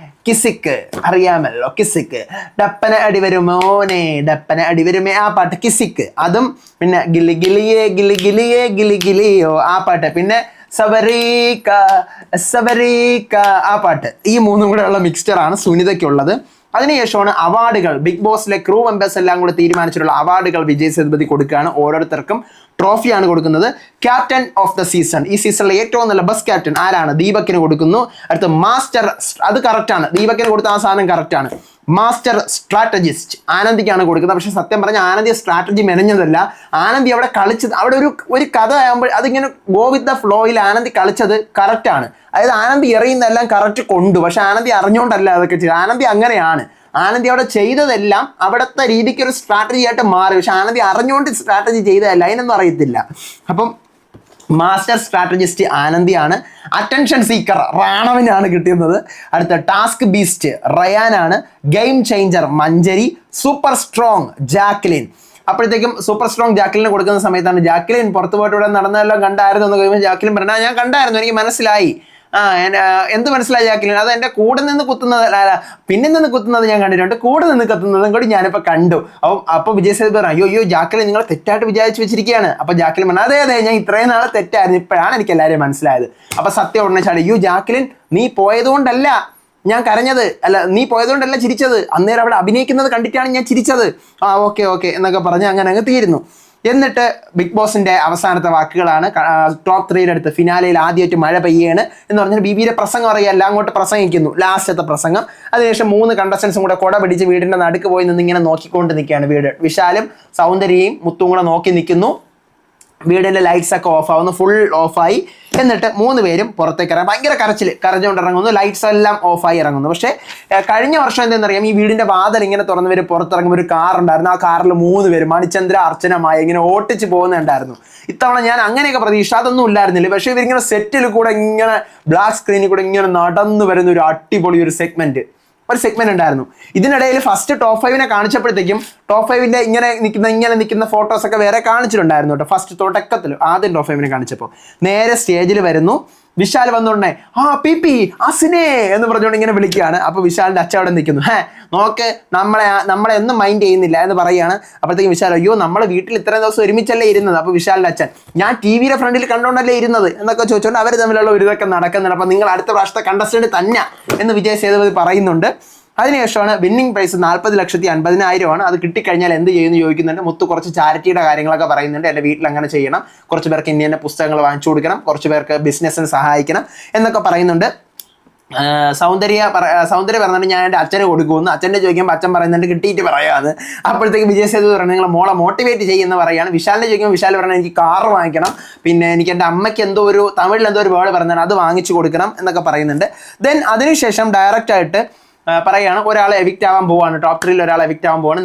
കിസിക്ക്. അറിയാമല്ലോ കിസിക്ക്. ഡപ്പന അടിവരുമോനെ ഡപ്പന അടിവരുമേ ആ പാട്ട് കിസിക്ക്. അതും പിന്നെ ഗിലി ഗിലിയേ ഗിലി ഗിലിയേ ഗിലി ഗിലിയോ ആ പാട്ട്. പിന്നെ സബരീക്ക ആ പാട്ട്. ഈ മൂന്നും കൂടെ ഉള്ള മിക്സ്ചറാണ് സുനിതയ്ക്കുള്ളത്. അതിനുശേഷമാണ് അവാർഡുകൾ. ബിഗ് ബോസിലെ ക്രൂ മെമ്പേഴ്സ് എല്ലാം കൂടെ തീരുമാനിച്ചിട്ടുള്ള അവാർഡുകൾ വിജയ് സേതുപതി കൊടുക്കുകയാണ്. ഓരോരുത്തർക്കും ട്രോഫിയാണ് കൊടുക്കുന്നത്. ക്യാപ്റ്റൻ ഓഫ് ദ സീസൺ, ഈ സീസണിലെ ഏറ്റവും നല്ല ബെസ്റ്റ് ക്യാപ്റ്റൻ ആരാണ്? ദീപക്കിന് കൊടുക്കുന്നു. അടുത്ത് മാസ്റ്റർ, അത് കറക്റ്റാണ്. ദീപക്കിന് കൊടുത്ത ആ സാധനം കറക്റ്റാണ്. മാസ്റ്റർ സ്ട്രാറ്റജിസ്റ്റ് ആനന്ദിക്കാണ് കൊടുക്കുന്നത്. പക്ഷെ സത്യം പറഞ്ഞാൽ ആനന്ദി സ്ട്രാറ്റജി മെനഞ്ഞതല്ല. ആനന്ദി അവിടെ കളിച്ചത്, അവിടെ ഒരു കഥ ആകുമ്പോൾ അതിങ്ങനെ ഗോ വിത്ത് ദ ഫ്ലോയിൽ ആനന്ദി കളിച്ചത് കറക്റ്റാണ്. അതായത് ആനന്ദി എറിയുന്നതെല്ലാം കറക്റ്റ് കൊണ്ടു. പക്ഷെ ആനന്ദി അറിഞ്ഞുകൊണ്ടല്ല അതൊക്കെ ചെയ്തത്. ആനന്ദി അങ്ങനെയാണ്. ആനന്ദി അവിടെ ചെയ്തതെല്ലാം അവിടുത്തെ രീതിക്ക് ഒരു സ്ട്രാറ്റജി ആയിട്ട് മാറി. പക്ഷെ ആനന്ദി അറിഞ്ഞുകൊണ്ട് സ്ട്രാറ്റജി ചെയ്തതല്ല, അതിനൊന്നും അറിയത്തില്ല. അപ്പം മാസ്റ്റർ സ്ട്രാറ്റജിസ്റ്റ് ആനന്ദിയാണ്. അറ്റൻഷൻ സീക്കർ റാണവിനാണ് കിട്ടുന്നത്. അടുത്ത ടാസ്ക് ബീസ്റ്റ് റയാനാണ്. Game changer Manjari. Super strong Jacqueline. അപ്പോഴത്തേക്കും സൂപ്പർ സ്ട്രോങ് ജാക്ലിന് കൊടുക്കുന്ന സമയത്താണ് ജാക്ലിൻ പുറത്തു പോയിട്ട് ഇവിടെ നടന്നതെല്ലാം കണ്ടായിരുന്നു എന്ന് കഴിയുമ്പോൾ ജാക്ലിൻ പറഞ്ഞാൽ ഞാൻ കണ്ടായിരുന്നു, എനിക്ക് മനസ്സിലായി. എന്ത് മനസ്സിലായി ജാക്ലിൻ? അത് എൻ്റെ കൂടെ നിന്ന് കുത്തുന്നത്, പിന്നിൽ നിന്ന് കുത്തുന്നത് ഞാൻ കണ്ടിട്ടുണ്ട്, കൂടെ നിന്ന് കത്തുന്നതും കൂടി ഞാനിപ്പോൾ കണ്ടു. അപ്പോൾ വിജയ് സേതുപതി പറഞ്ഞു അയ്യോ ജാക്ലിൻ നിങ്ങൾ തെറ്റായിട്ട് വിചാരിച്ച് വെച്ചിരിക്കുകയാണ്. അപ്പോൾ ജാക്ലിൻ പറഞ്ഞു അതെ ഞാൻ ഇത്രയും നാളെ തെറ്റായിരുന്നു, ഇപ്പോഴാണ് എനിക്ക് എല്ലാവരെയും മനസ്സിലായത്. അപ്പോൾ സത്യം ഉടനെ ചാടി അയ്യോ ജാക്ലിൻ നീ പോയതുകൊണ്ടല്ല ഞാൻ കരഞ്ഞത്, അല്ല നീ പോയതുകൊണ്ടല്ല ചിരിച്ചത്, അന്നേരം അവിടെ അഭിനയിക്കുന്നത് കണ്ടിട്ടാണ് ഞാൻ ചിരിച്ചത്. ഓക്കെ എന്നൊക്കെ പറഞ്ഞ് അങ്ങനെ അങ്ങ് തീരുന്നു. എന്നിട്ട് ബിഗ് ബോസിന്റെ അവസാനത്തെ വാക്കുകളാണ്. ടോപ്പ് 3 അടുത്ത് ഫിനാലയിൽ ആദ്യമായിട്ട് മഴ പെയ്യാണ് എന്ന് പറഞ്ഞാൽ ബിബിയുടെ പ്രസംഗം അറിയാല്ല, അങ്ങോട്ട് പ്രസംഗിക്കുന്നു. ലാസ്റ്റത്തെ പ്രസംഗം. അതിനുശേഷം 3 കണ്ടസ്റ്റൻസും കൂടെ കൊട പിടിച്ച് വീടിന്റെ നടുക്ക് പോയി നിന്ന് ഇങ്ങനെ നോക്കിക്കൊണ്ട് നിൽക്കുകയാണ് വീട്. വിശാലും സൗന്ദര്യയും മുത്തും കൂടെ നോക്കി നിൽക്കുന്നു. വീടിൻ്റെ ലൈറ്റ്സ് ഒക്കെ ഓഫാവുന്നു, ഫുൾ ഓഫായി. എന്നിട്ട് 3 പേരും പുറത്തേക്ക് ഇറങ്ങാൻ ഭയങ്കര കരഞ്ഞുകൊണ്ട് ഇറങ്ങുന്നു. ലൈറ്റ്സ് എല്ലാം ഓഫായി ഇറങ്ങുന്നു. പക്ഷേ കഴിഞ്ഞ വർഷം എന്താണെന്നറിയാം, ഈ വീടിൻ്റെ വാതിൽ ഇങ്ങനെ തുറന്ന് വരും, പുറത്തിറങ്ങുമ്പോൾ ഒരു കാർ ഉണ്ടായിരുന്നു. ആ കാറിൽ 3 പേര് മണിചന്ദ്ര അർച്ചനമായ ഇങ്ങനെ ഓട്ടിച്ച് പോകുന്നുണ്ടായിരുന്നു. ഇത്തവണ ഞാൻ അങ്ങനെയൊക്കെ പ്രതീക്ഷ അതൊന്നും ഇല്ലായിരുന്നില്ല. പക്ഷേ ഇവരിങ്ങനെ സെറ്റിൽ കൂടെ ഇങ്ങനെ ബ്ലാക്ക് സ്ക്രീനിൽ കൂടെ ഇങ്ങനെ നടന്നു വരുന്ന ഒരു അടിപൊളി ഒരു സെഗ്മെന്റ്. ഒരു സെഗ്മെന്റ് ഉണ്ടായിരുന്നു. ഇതിനിടയിൽ ഫസ്റ്റ് ടോപ്പ് 5 കാണിച്ചപ്പോഴത്തേക്കും ടോപ്പ് 5 ഇങ്ങനെ നിൽക്കുന്ന ഫോട്ടോസ് ഒക്കെ വേറെ കാണിച്ചിട്ടുണ്ടായിരുന്നു കേട്ടോ. ഫസ്റ്റ് തുടക്കത്തിൽ ആദ്യം ടോപ്പ് 5 കാണിച്ചപ്പോൾ നേരെ സ്റ്റേജിൽ വരുന്നു. വിശാൽ വന്നോണ്ടേ പി അസിനെ എന്ന് പറഞ്ഞുകൊണ്ട് ഇങ്ങനെ വിളിക്കുകയാണ്. അപ്പോൾ വിശാലിന്റെ അച്ഛൻ അവിടെ നിൽക്കുന്നു. നോക്ക് നമ്മളെ ഒന്നും മൈൻഡ് ചെയ്യുന്നില്ല എന്ന് പറയുകയാണ്. അപ്പോഴത്തേക്കും വിശാൽ അയ്യോ നമ്മൾ വീട്ടിൽ ഇത്രയും ദിവസം ഒരുമിച്ചല്ലേ ഇരുന്നത്. അപ്പോൾ വിശാലിന്റെ അച്ഛൻ ഞാൻ ടിവിയുടെ ഫ്രണ്ടിൽ കണ്ടുകൊണ്ടല്ലേ ഇരുന്നത് എന്നൊക്കെ ചോദിച്ചുകൊണ്ട് അവർ തമ്മിലുള്ള ഒരു ഇതൊക്കെ നടക്കുന്നുണ്ട്. അപ്പോൾ നിങ്ങൾ അടുത്ത പ്രാവശ്യത്തെ കണ്ടസ്റ്റന്റ് തന്നെ എന്ന് വിജയ് സേതുപതി പറയുന്നുണ്ട്. അതിനുശേഷമാണ് വിന്നിംഗ് പ്രൈസ് 40,50,000 അത് കിട്ടിക്കഴിഞ്ഞാൽ എന്ത് ചെയ്യുമെന്ന് ചോദിക്കുന്നുണ്ട്. മുത്തു കുറച്ച് ചാരിറ്റിയുടെ കാര്യങ്ങളൊക്കെ പറയുന്നുണ്ട്. എൻ്റെ വീട്ടിൽ അങ്ങനെ ചെയ്യണം, കുറച്ച് പേർക്ക് ഇന്ന പുസ്തകങ്ങൾ വാങ്ങിച്ചു കൊടുക്കണം, കുറച്ച് പേർക്ക് ബിസിനസ്സിന് സഹായിക്കണം എന്നൊക്കെ പറയുന്നുണ്ട്. സൗന്ദര്യ പറഞ്ഞിട്ട് ഞാൻ എൻ്റെ അച്ഛനെ കൊടുക്കുമെന്ന്. അച്ഛൻ്റെ ചോദിക്കുമ്പോൾ അച്ഛൻ പറയുന്നുണ്ട് കിട്ടിയിട്ട് പറയാതെ. അപ്പോഴത്തേക്ക് വിജയ് സേതു പറഞ്ഞു നിങ്ങൾ മോളെ മോട്ടിവേറ്റ് ചെയ്യുമെന്ന് പറയുകയാണ്. വിശാലിനെ ചോദിക്കുമ്പോൾ വിശാൽ പറഞ്ഞാൽ എനിക്ക് കാറ് വാങ്ങിക്കണം, പിന്നെ എനിക്ക് എൻ്റെ അമ്മയ്ക്ക് തമിഴിൽ എന്തോ ഒരു വേർഡ് പറഞ്ഞാൽ അത് വാങ്ങിച്ചു കൊടുക്കണം എന്നൊക്കെ പറയുന്നുണ്ട്. ദെൻ അതിനുശേഷം ഡയറക്റ്റായിട്ട് പറയുകയാണ് ഒരാൾ എവിക്റ്റ് ആവാൻ പോവാണ്, ടോപ്പ് 3 ഒരാൾ എവിക്റ്റ് ആവാൻ പോവാണ്.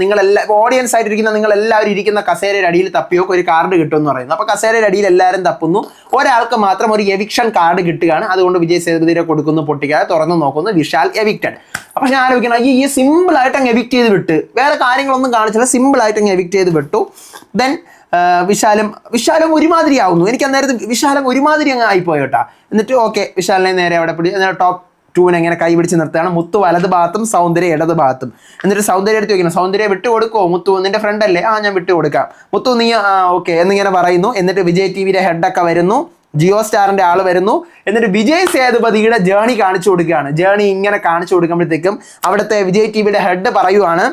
ഓഡിയൻസ് ആയിട്ടിരിക്കുന്ന നിങ്ങളെല്ലാവരും ഇരിക്കുന്ന കസേരയുടെ അടിയിൽ തപ്പിയോ ഒരു കാർഡ് കിട്ടുമെന്ന് പറയുന്നു. അപ്പോൾ കസേരയുടെ അടിയിൽ എല്ലാവരും തപ്പുന്നു. ഒരാൾക്ക് മാത്രം ഒരു എവിക്ഷൻ കാർഡ് കിട്ടുകയാണ്. അതുകൊണ്ട് വിജയ് സേതുപതിയെ കൊടുക്കുന്നു, പൊട്ടിക്കാതെ തുറന്നു നോക്കുന്നു, വിശാൽ എവിക്റ്റഡ്. അപ്പോൾ ഞാൻ ആലോചിക്കണം ഈ സിമ്പിൾ ആയിട്ട് അങ്ങ് എവിക്റ്റ് ചെയ്ത് വിട്ട്, വേറെ കാര്യങ്ങളൊന്നും കാണിച്ചില്ല, സിമ്പിൾ ആയിട്ട് അങ്ങ് എവിക്റ്റ് ചെയ്ത് വിട്ടു. ദെൻ വിശാലും ഒരുമാതിരി ആവുന്നു. എനിക്ക് അന്നേരത്ത് വിശാലം ഒരുമാതിരി അങ്ങ് ആയിപ്പോയി കേട്ടാ. എന്നിട്ട് ഓക്കെ വിശാലിനെ നേരെ അവിടെ ടോപ്പ് 2 എങ്ങനെ കൈ പിടിച്ച് നിർത്തുകയാണ്. മുത്തു വലത് ഭാഗത്തും സൗന്ദര്യ ഇടത് ഭാഗത്തും. എന്നിട്ട് സൗന്ദര്യ എടുത്ത് ചോദിക്കണം സൗന്ദര്യ വിട്ടു കൊടുക്കുമോ മുത്തു, നിന്റെ ഫ്രണ്ട് അല്ലേ? ഞാൻ വിട്ടു കൊടുക്കാം മുത്തു, നീ ഓക്കെ എന്നിങ്ങനെ പറയുന്നു. എന്നിട്ട് വിജയ് ടിവിയുടെ ഹെഡൊക്കെ വരുന്നു, ജിയോ സ്റ്റാറിന്റെ ആള് വരുന്നു. എന്നിട്ട് വിജയ് സേതുപതിയുടെ ജേണി കാണിച്ചു കൊടുക്കുകയാണ്. ജേണി ഇങ്ങനെ കാണിച്ചു കൊടുക്കുമ്പോഴത്തേക്കും അവിടുത്തെ വിജയ് ടിവിയുടെ ഹെഡ് പറയുവാണ്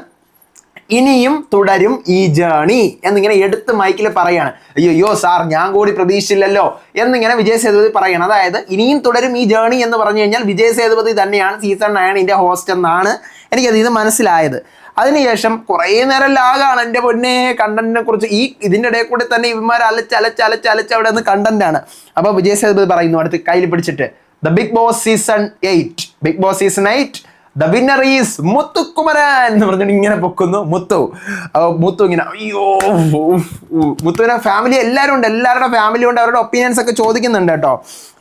ഇനിയും തുടരും ഈ ജേണി എന്നിങ്ങനെ എടുത്ത് മൈക്കിൽ പറയാണ്. അയ്യോ സാർ ഞാൻ കൂടി പ്രതീക്ഷിച്ചില്ലല്ലോ എന്നിങ്ങനെ വിജയ് സേതുപതി പറയണം. അതായത് ഇനിയും തുടരും ഈ ജേണി എന്ന് പറഞ്ഞു കഴിഞ്ഞാൽ വിജയ് സേതുപതി തന്നെയാണ് സീസൺ 9 ഹോസ്റ്റ് എന്നാണ് എനിക്കത് ഇത് മനസ്സിലായത്. അതിനുശേഷം കുറേ നേരം ലാഗാണ് എൻ്റെ പൊന്നെ കണ്ടന്റിനെ കുറിച്ച്. ഇതിൻ്റെ ഇടയിൽ കൂടെ തന്നെ ഇവന്മാർ അലച്ച് അവിടെ നിന്ന് കണ്ടന്റാണ്. അപ്പോൾ വിജയ് സേതുപതി പറയുന്നു അടുത്ത് കയ്യിൽ പിടിച്ചിട്ട് the Bigg Boss season 8 the winner is Muthukumaran എന്ന് പറഞ്ഞിട്ട് ഇങ്ങനെ പൊക്കുന്നു. മുത്തു ഇങ്ങനെ അയ്യോ. മുത്തുവിനെ ഫാമിലി എല്ലാവരും ഉണ്ട്, എല്ലാവരുടെ ഫാമിലി ഉണ്ട്, അവരുടെ ഒപ്പീനിയൻസ് ഒക്കെ ചോദിക്കുന്നുണ്ട് കേട്ടോ.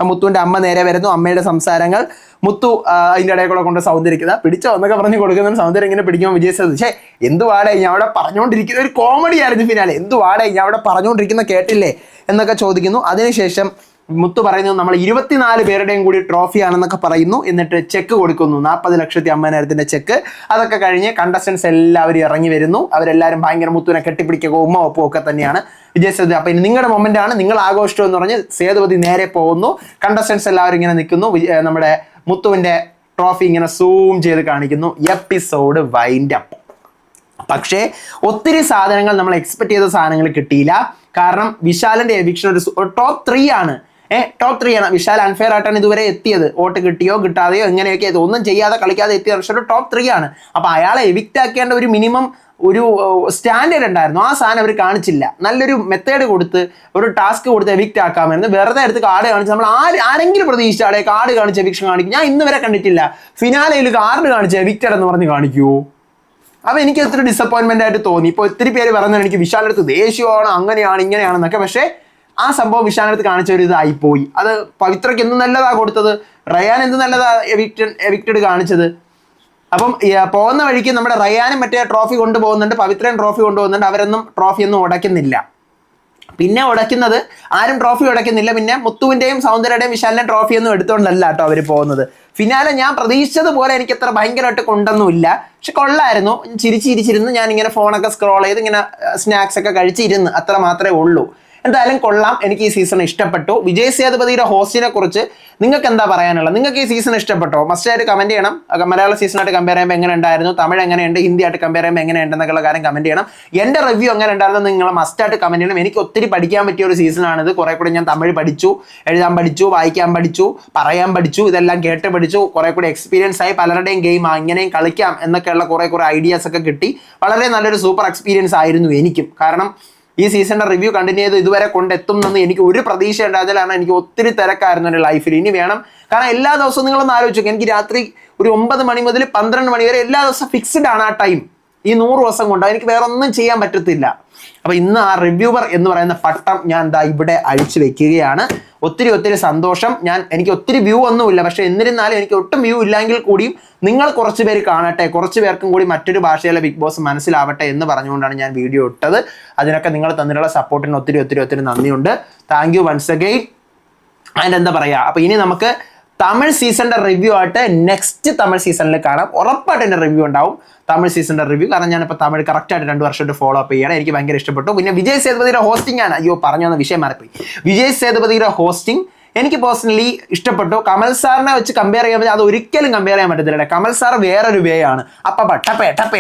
മുത്തുവിൻ്റെ അമ്മ നേരെ വരുന്നു, അമ്മയുടെ സംസാരങ്ങൾ മുത്തു അതിൻ്റെ ഇടയിൽ കൂടെ കൊണ്ട് സൗന്ദര്യക്കുക പിടിച്ചോ എന്നൊക്കെ പറഞ്ഞ് കൊടുക്കുന്നുണ്ട്. സൗന്ദര്യം ഇങ്ങനെ പിടിക്കുമ്പോൾ വിജയ് സേതുപതി എന്ത് വാടേ ഞാൻ അവിടെ പറഞ്ഞുകൊണ്ടിരിക്കുന്ന ഒരു കോമഡി ആയിരുന്നു ഫിനാലെ, എന്ത് വാടേ ഞാൻ അവിടെ പറഞ്ഞുകൊണ്ടിരിക്കുന്ന കേട്ടില്ലേ എന്നൊക്കെ ചോദിക്കുന്നു. അതിനുശേഷം മുത്തു പറയുന്നു നമ്മൾ 24 പേരുടെയും കൂടി ട്രോഫി ആണെന്നൊക്കെ പറയുന്നു. എന്നിട്ട് ചെക്ക് കൊടുക്കുന്നു, 40,50,000 ചെക്ക്. അതൊക്കെ കഴിഞ്ഞ് കണ്ടസ്റ്റൻസ് എല്ലാവരും ഇറങ്ങി വരുന്നു. അവരെല്ലാവരും ഭയങ്കര മുത്തുവിനെ കെട്ടിപ്പിടിക്കുക ഉമ്മ ഒപ്പം ഒക്കെ തന്നെയാണ്. വിജയ് സേതുപതി അപ്പോൾ ഇനി നിങ്ങളുടെ മൊമെന്റ് ആണ്, നിങ്ങൾ ആഘോഷിച്ചു എന്ന് പറഞ്ഞ് സേതുപതി നേരെ പോകുന്നു. കണ്ടസ്റ്റൻസ് എല്ലാവരും ഇങ്ങനെ നിൽക്കുന്നു. നമ്മുടെ മുത്തുവിന്റെ ട്രോഫി ഇങ്ങനെ സൂം ചെയ്ത് കാണിക്കുന്നു. Episode wind up. പക്ഷേ ഒത്തിരി സാധനങ്ങൾ നമ്മൾ എക്സ്പെക്ട് ചെയ്ത സാധനങ്ങൾ കിട്ടിയില്ല. കാരണം വിശാലിന്റെ എവിക്ഷൻ ഒരു ടോപ്പ് 3 ആണ്. ടോപ്പ് 3 ആണ്. വിശാൽ അൺഫെയർ ആയിട്ടാണ് ഇതുവരെ എത്തിയത്. വോട്ട് കിട്ടിയോ കിട്ടാതെയോ എങ്ങനെയൊക്കെ ഒന്നും ചെയ്യാതെ കളിക്കാതെ എത്തിയ പക്ഷേ ഒരു ടോപ്പ് 3 ആണ്. അപ്പോൾ അയാളെ എവിക്റ്റ് ആക്കേണ്ട ഒരു മിനിമം ഒരു സ്റ്റാൻഡേർഡ് ഉണ്ടായിരുന്നു. ആ സാധനം അവർ കാണിച്ചില്ല. നല്ലൊരു മെത്തേഡ് കൊടുത്ത് ഒരു ടാസ്ക് കൊടുത്ത് എവിക്റ്റ് ആക്കാമായിരുന്നു. വെറുതെ എടുത്ത് കാർഡ് കാണിച്ച് നമ്മൾ ആരെങ്കിലും പ്രതീക്ഷിച്ച ആളെ കാർഡ് കാണിച്ച് എവിക്ഷൻ കാണിക്കും. ഞാൻ ഇന്ന് വരെ കണ്ടിട്ടില്ല ഫിനാലയിൽ കാർഡ് കാണിച്ച് എവിക്റ്റഡ് എന്ന് പറഞ്ഞ് കാണിക്കുമോ. അപ്പോൾ എനിക്ക് ഒത്തിരി ഡിസപ്പോയിൻമെന്റ് ആയിട്ട് തോന്നി. ഇപ്പോൾ ഒത്തിരി പേര് പറയുന്നത് എനിക്ക് വിശാലിൻ്റെ അടുത്ത് ദേഷ്യമാണ്, അങ്ങനെയാണ് ഇങ്ങനെയാണെന്നൊക്കെ. പക്ഷേ ആ സംഭവം വിശാലിൻ്റെ അടുത്ത് കാണിച്ച ഒരു ഇതായിപ്പോയി. അത് പവിത്രയ്ക്ക് എന്ത് നല്ലതാ കൊടുത്തത്, റയാൻ എന്ത് നല്ലതാ എവിക്റ്റഡ് കാണിച്ചത്. അപ്പം പോകുന്ന വഴിക്ക് നമ്മുടെ റയാനും മറ്റേ ട്രോഫി കൊണ്ടുപോകുന്നുണ്ട്, പവിത്രൻ ട്രോഫി കൊണ്ടുപോകുന്നുണ്ട്. അവരൊന്നും ട്രോഫിയൊന്നും ഉടയ്ക്കുന്നില്ല. പിന്നെ ഉടയ്ക്കുന്നത് ആരും ട്രോഫി ഉടയ്ക്കുന്നില്ല. പിന്നെ മുത്തുവിൻ്റെയും സൗന്ദര്യയുടെയും വിശാലിൻ്റെയും ട്രോഫിയൊന്നും എടുത്തുകൊണ്ടല്ല കേട്ടോ അവർ പോകുന്നത്. ഫിനാലെ ഞാൻ പ്രതീക്ഷിച്ചതുപോലെ എനിക്ക് അത്ര ഭയങ്കരമായിട്ട് കൊണ്ടൊന്നുമില്ല. പക്ഷെ കൊള്ളായിരുന്നു. ചിരിച്ചിരിച്ചിരുന്ന് ഞാനിങ്ങനെ ഫോണൊക്കെ സ്ക്രോൾ ചെയ്ത് ഇങ്ങനെ സ്നാക്സ് ഒക്കെ കഴിച്ചിരുന്ന്, അത്ര മാത്രമേ ഉള്ളൂ. എന്തായാലും കൊള്ളാം, എനിക്ക് ഈ സീസൺ ഇഷ്ടപ്പെട്ടു. വിജയ് സേതുപതിയുടെ ഹോസ്റ്റിനെ കുറിച്ച് നിങ്ങൾക്ക് എന്താ പറയാനുള്ളത്? നിങ്ങൾക്ക് ഈ സീസൺ ഇഷ്ടപ്പെട്ടോ? മസ്റ്റായിട്ട് കമന്റ് ചെയ്യണം. മലയാള സീസണായിട്ട് കമ്പയർ ചെയ്യുമ്പോൾ എങ്ങനെ ഉണ്ടായിരുന്നു, തമിഴ് എങ്ങനെയുണ്ട്, ഹിന്ദിയായിട്ട് കമ്പയർ ചെയ്യുമ്പോൾ എങ്ങനെയുണ്ടെന്നൊക്കെയുള്ള കാര്യം കമന്റ് ചെയ്യണം. എൻ്റെ റിവ്യൂ എങ്ങനെ ഉണ്ടായിരുന്നു നിങ്ങൾ മസ്റ്റായിട്ട് കമന്റ് ചെയ്യണം. എനിക്ക് ഒത്തിരി പഠിക്കാൻ പറ്റിയ ഒരു സീസണാണിത്. കുറെ കൂടി ഞാൻ തമിഴ് പഠിച്ചു, എഴുതാൻ പഠിച്ചു, വായിക്കാൻ പഠിച്ചു, പറയാൻ പഠിച്ചു, ഇതെല്ലാം കേട്ട് പഠിച്ചു. കുറെ കൂടി എക്സ്പീരിയൻസ് ആയി. പലരുടെയും ഗെയിം ഇങ്ങനെയും കളിക്കാം എന്നൊക്കെയുള്ള കുറെ ഐഡിയാസ് ഒക്കെ കിട്ടി. വളരെ നല്ലൊരു സൂപ്പർ എക്സ്പീരിയൻസ് ആയിരുന്നു എനിക്കും. കാരണം ഈ സീസണിന്റെ റിവ്യൂ കണ്ടിന്യൂ ചെയ്ത് ഇതുവരെ കൊണ്ടെത്തുമെന്ന് എനിക്ക് ഒരു പ്രതീക്ഷ ഉണ്ടായതിലാണ്. എനിക്ക് ഒത്തിരി തിരക്കായിരുന്നു എൻ്റെ ലൈഫിൽ. ഇനി വേണം, കാരണം എല്ലാ ദിവസവും നിങ്ങളൊന്ന് ആലോചിച്ചു, എനിക്ക് രാത്രി ഒരു 9 മണി മുതൽ 12 മണി വരെ എല്ലാ ദിവസവും ഫിക്സ്ഡ് ആണ് ആ ടൈം. ഈ 100 ദിവസം കൊണ്ട് എനിക്ക് വേറെ ഒന്നും ചെയ്യാൻ പറ്റത്തില്ല. അപ്പോൾ ഇന്ന് ആ റിവ്യൂവർ എന്ന് പറയുന്ന പട്ടം ഞാൻ ദാ ഇവിടെ അഴിച്ചു വെക്കുകയാണ്. ഒത്തിരി സന്തോഷം. എനിക്ക് ഒത്തിരി വ്യൂ ഒന്നുമില്ല, പക്ഷെ എന്നിരുന്നാലും എനിക്ക് ഒട്ടും വ്യൂ ഇല്ലെങ്കിൽ കൂടിയും നിങ്ങൾ കുറച്ച് പേര് കാണട്ടെ, കുറച്ച് പേർക്കും കൂടി മറ്റൊരു ഭാഷയിലെ ബിഗ് ബോസ് മനസ്സിലാവട്ടെ എന്ന് പറഞ്ഞുകൊണ്ടാണ് ഞാൻ വീഡിയോ ഇട്ടത്. അതിനൊക്കെ നിങ്ങൾ തന്നിട്ടുള്ള സപ്പോർട്ടിന് ഒത്തിരി നന്ദിയുണ്ട്. Thank you once again. അതിൻ്റെ എന്താ പറയുക, അപ്പോൾ ഇനി നമുക്ക് തമിഴ് സീസണിൻ്റെ റിവ്യൂ ആയിട്ട് നെക്സ്റ്റ് തമിഴ് സീസണിൽ കാണാം. ഉറപ്പായിട്ട് എൻ്റെ റിവ്യൂ ഉണ്ടാവും, തമിഴ് സീസണിൻ്റെ റിവ്യൂ. കാരണം ഞാനിപ്പോൾ തമിഴ് കറക്റ്റായിട്ട് 2 വർഷമായിട്ട് ഫോളോ അപ്പ് ചെയ്യണം. എനിക്ക് ഭയങ്കര ഇഷ്ടപ്പെട്ടു. പിന്നെ വിജയ് സേതുപതിയുടെ ഹോസ്റ്റിംഗ് ആണ്, പറഞ്ഞു വന്ന വിഷയം മാറിപ്പോയി. വിജയ് സേതുപതിയുടെ ഹോസ്റ്റിംഗ് എനിക്ക് പേഴ്സണലി ഇഷ്ടപ്പെട്ടു. കമൽ സാറിനെ വെച്ച് കമ്പയർ ചെയ്യുമ്പോൾ അത് ഒരിക്കലും കമ്പയർ ചെയ്യാൻ പറ്റത്തില്ല. കമൽ സാർ വേറൊരു വേ ആണ്. അപ്പം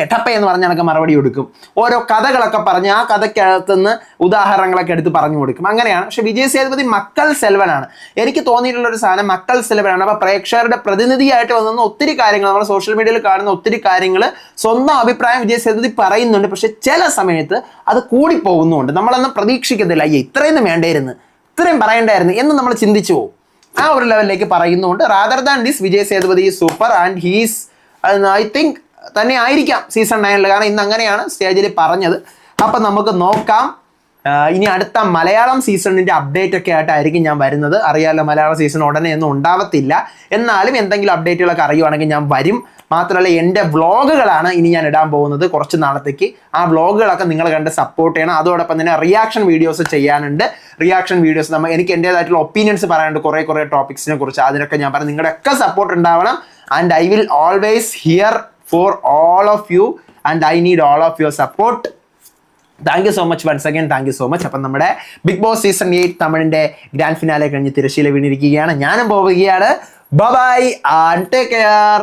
ടപ്പേ എന്ന് പറഞ്ഞ് എനിക്ക് മറുപടി കൊടുക്കും. ഓരോ കഥകളൊക്കെ പറഞ്ഞ് ആ കഥയ്ക്കകത്തുനിന്ന് ഉദാഹരണങ്ങളൊക്കെ എടുത്ത് പറഞ്ഞു കൊടുക്കും. അങ്ങനെയാണ്. പക്ഷെ വിജയ് സേതുപതി മക്കൾ സെൽവനാണ്. എനിക്ക് തോന്നിയിട്ടുള്ള ഒരു സാധനം മക്കൾ സെൽവനാണ്. അപ്പോൾ പ്രേക്ഷകരുടെ പ്രതിനിധിയായിട്ട് വന്ന ഒത്തിരി കാര്യങ്ങൾ, നമ്മൾ സോഷ്യൽ മീഡിയയിൽ കാണുന്ന ഒത്തിരി കാര്യങ്ങൾ സ്വന്തം അഭിപ്രായം വിജയ് സേതുപതി പറയുന്നുണ്ട്. പക്ഷെ ചില സമയത്ത് അത് കൂടിപ്പോകുന്നുണ്ട്. നമ്മളൊന്നും പ്രതീക്ഷിക്കത്തില്ല, ഇത്രയൊന്നും വേണ്ടായിരുന്നു, ഇത്രയും പറയണ്ടായിരുന്നു എന്ന് നമ്മൾ ചിന്തിച്ചു പോകും. ആ ഒരു ലെവലിലേക്ക് പറയുന്നുണ്ട്. Rather than this Vijay Sethupathi super and he's I think തന്നെ ആയിരിക്കാം സീസൺ 9. കാരണം ഇന്ന് അങ്ങനെയാണ് സ്റ്റേജിൽ പറഞ്ഞത്. അപ്പം നമുക്ക് നോക്കാം. ഇനി അടുത്ത മലയാളം സീസണിൻ്റെ അപ്ഡേറ്റ് ഒക്കെ ആയിട്ടായിരിക്കും ഞാൻ വരുന്നത്. അറിയാമല്ലോ, മലയാളം സീസൺ ഉടനെ ഒന്നും ഉണ്ടാവത്തില്ല. എന്നാലും എന്തെങ്കിലും അപ്ഡേറ്റുകളൊക്കെ അറിയുവാണെങ്കിൽ ഞാൻ വരും. മാത്രമല്ല എൻ്റെ വ്ളോഗുകളാണ് ഇനി ഞാൻ ഇടാൻ പോകുന്നത് കുറച്ച് നാളത്തേക്ക്. ആ വ്ളോഗുകളൊക്കെ നിങ്ങൾ കണ്ട് സപ്പോർട്ട് ചെയ്യണം. അതോടൊപ്പം തന്നെ റിയാക്ഷൻ വീഡിയോസ് ചെയ്യാനുണ്ട്. റിയാക്ഷൻ വീഡിയോസ് എനിക്ക് എൻ്റേതായിട്ടുള്ള ഒപ്പീനിയൻസ് പറയാനുണ്ട് കുറേ ടോപ്പിക്സിനെ കുറിച്ച്. അതിനൊക്കെ ഞാൻ പറഞ്ഞു, നിങ്ങളുടെയൊക്കെ സപ്പോർട്ട് ഉണ്ടാവണം. And I will always here for all of you and I need all of your support. Thank you so much once again. Thank you so much. അപ്പം നമ്മുടെ ബിഗ് ബോസ് സീസൺ 8 തമിഴിൻ്റെ ഗ്രാൻഡ് ഫിനാലെ കഴിഞ്ഞ് തിരശ്ശീല വീണിരിക്കുകയാണ്. ഞാനും പോവുകയാണ്. Bye and take care.